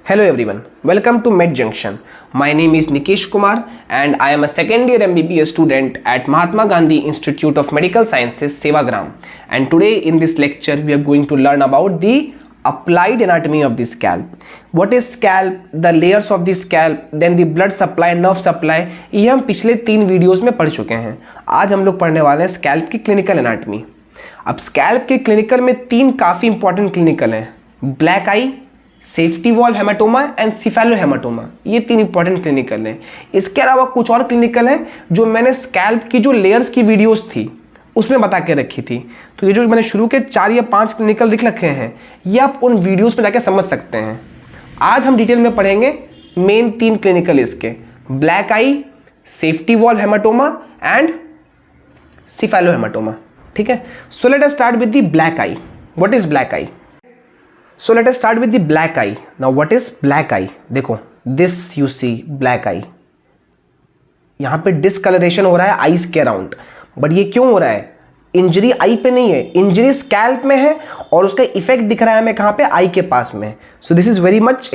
Hello everyone, welcome to Med Junction. My name is Nikesh Kumar and I am a second year MBBS student at Mahatma Gandhi Institute of Medical Sciences, Sevagram. And today in this lecture we are going to learn about the applied anatomy of the scalp. What is scalp, the layers of the scalp, then the blood supply, nerve supply, ये हम पिछले 3 videos में पढ़ चुके हैं. आज हम लोग पढ़ने वाले हैं स्कैल्प की क्लिनिकल एनाटॉमी. अब स्कैल्प के क्लिनिकल में 3 काफ़ी इंपॉर्टेंट क्लिनिकल हैं. Black I, safety wall haematoma and cephalo haematoma, ये 3 इंपॉर्टेंट क्लिनिकल हैं. इसके अलावा कुछ और क्लिनिकल हैं जो मैंने स्कैल्प की जो लेयर्स की वीडियोस थी उसमें बता के रखी थी. तो ये जो मैंने शुरू के 4 या 5 क्लिनिकल लिख रखे हैं ये आप उन वीडियोस में जाके समझ सकते हैं. आज हम डिटेल में पढ़ेंगे मेन 3 क्लिनिकल इसके, black I, safety wall haematoma and cephalo haematoma. ठीक है, so let us start with the black I. What is black I? So let us start with the black eye. Now what is black eye? देखो, this you see black eye. यहाँ पे discoloration हो रहा है eyes के around, but ये क्यों हो रहा है? इंजरी आई पे नहीं है, इंजरी स्कैल्प में है और उसका इफेक्ट दिख रहा है हमें कहाँ पे? आई के पास में. So this is very much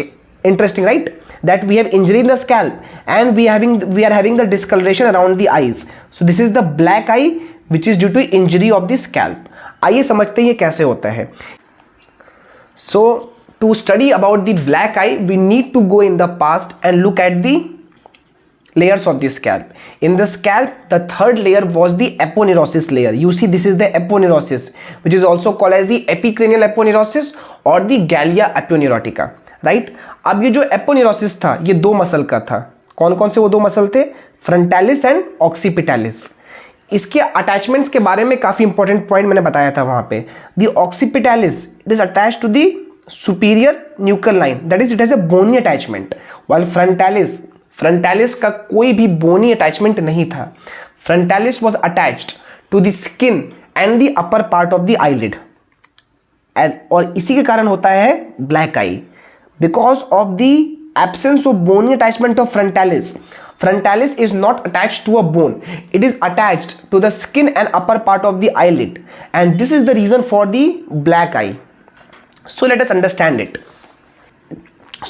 interesting, right? That we have injury in the scalp and we are having the discoloration around the eyes. So this is the black eye which is due to injury of the scalp. आइए समझते हैं ये कैसे होता है. So to study about the black eye we need to go in the past and look at the layers of the scalp. In the scalp the third layer was the aponeurosis layer. You see this is the aponeurosis which is also called as the epicranial aponeurosis or the gallia aponeurotica, right? अब ये जो aponeurosis था ये 2 muscle का था. कौन कौन से वो 2 मसल थे? Frontalis and occipitalis. इसके अटैचमेंट्स के बारे में काफ़ी इंपॉर्टेंट पॉइंट मैंने बताया था वहाँ पे. The occipitalis it is attach to the superior nuclear line, that is it has a bony attachment, while frontalis का कोई भी बोनी अटैचमेंट नहीं था. Frontalis was attached to the skin and the upper part of the eyelid. और इसी के कारण होता है black eye, because of the absence of bony attachment of frontalis. Frontalis is not attached to a bone. It is attached to the skin and upper part of the eyelid. And this is the reason for the black eye. So let us understand it.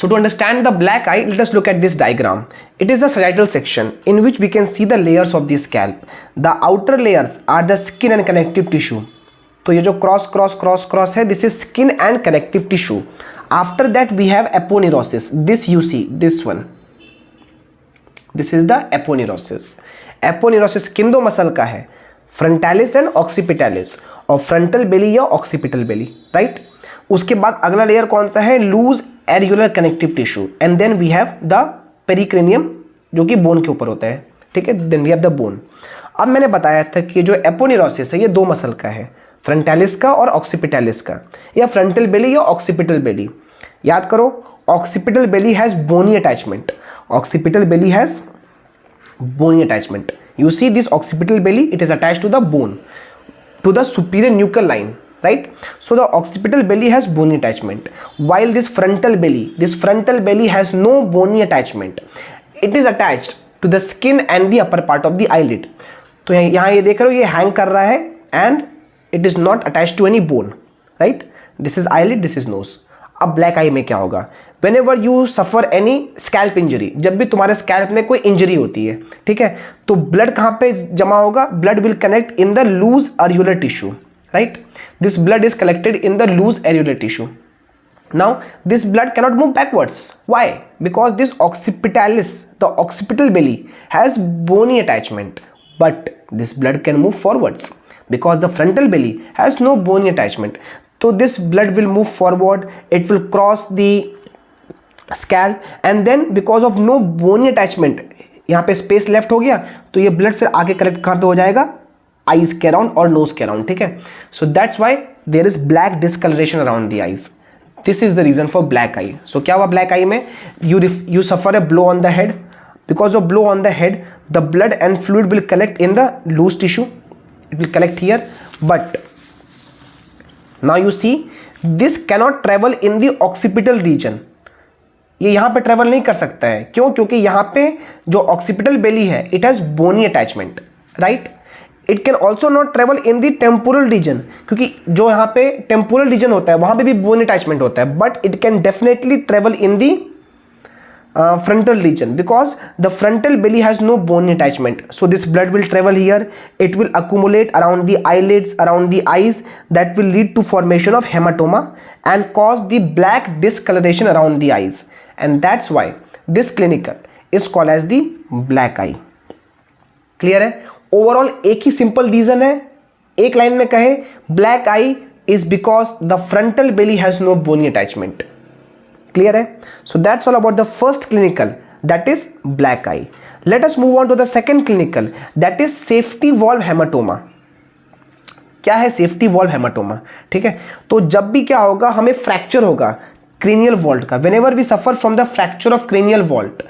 So to understand the black eye, let us look at this diagram. It is the sagittal section in which we can see the layers of the scalp. The outer layers are the skin and connective tissue. तो ये जो cross है, this is skin and connective tissue. After that we have aponeurosis. This you see, this one. This is the aponeurosis. Aponeurosis किन 2 muscle का है? Frontalis and occipitalis, और frontal बेली या occipital बेली, right. उसके बाद अगला लेयर कौन सा है? Loose areolar connective tissue. And then we have the pericranium जो कि बोन के ऊपर होता है. ठीक है, then we have the bone. अब मैंने बताया था कि जो एपोन्यूरोसिस है ये 2 मसल का है, फ्रंटालिस का और ऑक्सीपिटालिस का, या फ्रंटल बेली या ऑक्सीपिटल बेली. याद करो, occipital belly has bony attachment. Occipital belly has bony attachment. You see this occipital belly, it is attached to the bone, to the superior nuchal line, right? So the occipital belly has bony attachment, while this frontal belly has no bony attachment. It is attached to the skin and the upper part of the eyelid. तो यहाँ ये देख रहे हो, ये hang कर रहा है and it is not attached to any bone, right? This is eyelid, this is nose. अब ब्लैक आई में क्या होगा? Whenever you suffer any scalp injury, जब भी तुम्हारे स्कैल्प में कोई इंजरी होती है, ठीक है, तो ब्लड कहाँ पे जमा होगा? Blood will connect in the loose areolar tissue, right. This blood is collected in the loose areolar tissue. Now this blood cannot move backwards. Why? Because this occipitalis, the occipital belly has bony attachment, but this blood can move forwards because the frontal belly has no bony attachment. So this blood will move forward, it will cross the scalp, and then because of no bony attachment, यहाँ पे space left हो गया, तो ये blood फिर आगे collect कहाँ पे हो जाएगा? eyes के around और nose के around. ठीक है, so that's why there is black discoloration around the eyes. This is the reason for black eye. So क्या हुआ black eye में? You suffer a blow on the head. Because of blow on the head, the blood and fluid will collect in the loose tissue. It will collect here, but now you see this cannot travel in the occipital region. ये यहाँ पे travel नहीं कर सकता है. क्यों? क्योंकि यहाँ पे जो ऑक्सीपिटल बेली है it has bony attachment, right. It can also not travel in the temporal region, क्योंकि जो यहाँ पे टेम्पोरल रीजन होता है वहाँ पे भी बोन अटैचमेंट होता है, but it can definitely travel in the frontal region because the frontal belly has no bone attachment. So this blood will travel here, it will accumulate around the eyelids, around the eyes, that will lead to formation of hematoma and cause the black discoloration around the eyes, and that's why this clinical is called as the black eye. Clear है? Overall एक ही simple reason है, एक line में कहे black eye is because the frontal belly has no bony attachment. Clear है? So that's all about the first clinical, that is black eye. Let us move on to the second clinical, that is safety valve hematoma. क्या है safety valve hematoma? ठीक है, तो जब भी क्या होगा, हमें फ्रैक्चर होगा cranial vault का, whenever we suffer from the fracture of cranial vault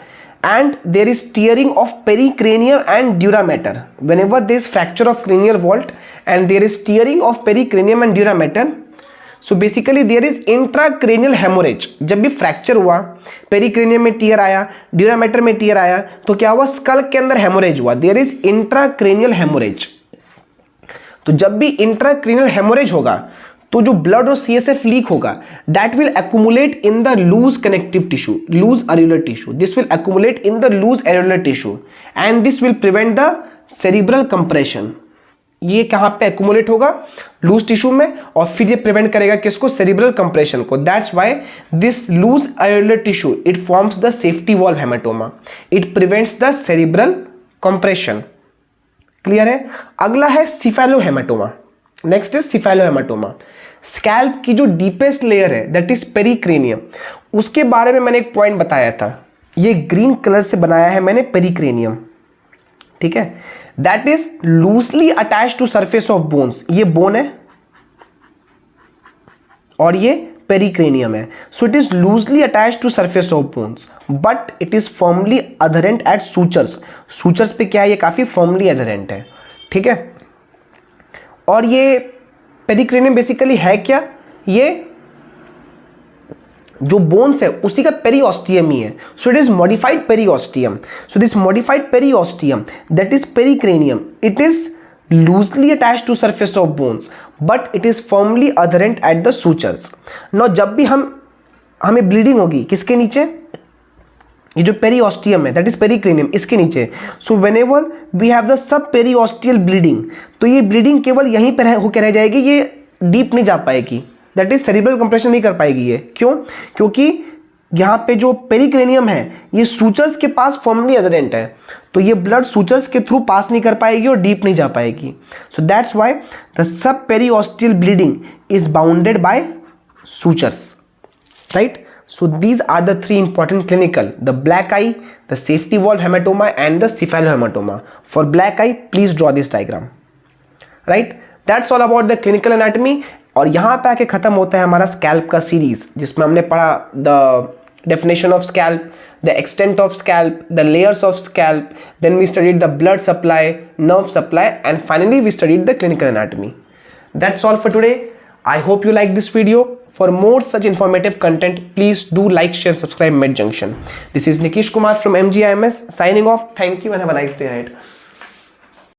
and there is tearing of pericranium and dura mater, whenever there is fracture of cranial vault and there is tearing of pericranium and dura mater, so basically there is intracranial haemorrhage. जब भी fracture हुआ, पेरिक्रेनियम में tier आया, dura mater में tier आया, तो क्या हुआ, स्कल के अंदर हेमोरेज हुआ, देयर इज इंट्राक्रेनियल हेमोरेज. तो जब भी इंट्राक्रेनियल हेमोरेज होगा तो जो ब्लड और सीएसएफ लीक होगा, that will accumulate in the loose connective tissue, loose areolar tissue. This will accumulate in the loose areolar tissue and this will prevent the cerebral compression. ये कहाँ पे accumulate होगा, loose tissue में, और फिर ये prevent करेगा किसको, सेरिब्रल कंप्रेशन को. That's why this loose areolar tissue it forms the safety valve haematoma, it prevents the cerebral compression. Clear है? अगला है cephalohaematoma. Next is cephalohaematoma. Scalp की जो डीपेस्ट लेयर है दैट इज पेरिक्रेनियम, उसके बारे में मैंने एक पॉइंट बताया था, ये ग्रीन कलर से बनाया है मैंने पेरिक्रेनियम. ठीक है, that is loosely attach to surface of bones. ये बोन है और ये पेरिक्रेनियम है. So it is loosely attach to surface of bones but it is firmly adherent at sutures. Sutures पे क्या है, ये काफी फर्मली अधरेंट है. ठीक है, और ये पेरिक्रेनियम बेसिकली है क्या, ये जो बोन्स है उसी का पेरिओस्टियम ही है. So it is modified periosteum. So this modified periosteum that is pericranium, it is loosely attached to surface of bones but it is firmly adherent at the sutures. Now जब भी हमें bleeding होगी किसके नीचे, ये जो पेरिओस्टियम है that is pericranium, इसके नीचे. So whenever we have the subperiosteal bleeding, तो ये ब्लीडिंग केवल यहीं पर होकर रह जाएगी, ये डीप नहीं जा पाएगी, दैट इज सेरिब्रल कंप्रेशन नहीं कर पाएगी ये. क्यों? क्योंकि यहाँ पे जो पेरिक्रेनियम है ये सूचर्स के पास फर्मली अधरेंट है, तो ये ब्लड सूचर्स के थ्रू पास नहीं कर पाएगी और डीप नहीं जा पाएगी. So that's why the subperiosteal bleeding is bounded by sutures. Right? So these are the three important clinical: the black eye, the safety valve hematoma and the cephalohematoma. For black eye, please draw this diagram. Right? That's all about the clinical anatomy. और यहाँ पे आके खत्म होता है हमारा scalp का series, जिसमें हमने पढ़ा the definition of scalp, the extent of scalp, the layers of scalp, then we studied the blood supply, nerve supply, and finally we studied the clinical anatomy. That's all for today. I hope you like this video. For more such informative content, please do like, share, subscribe Med Junction. This is Nikish Kumar from MGIMS signing off. Thank you and have a nice day ahead.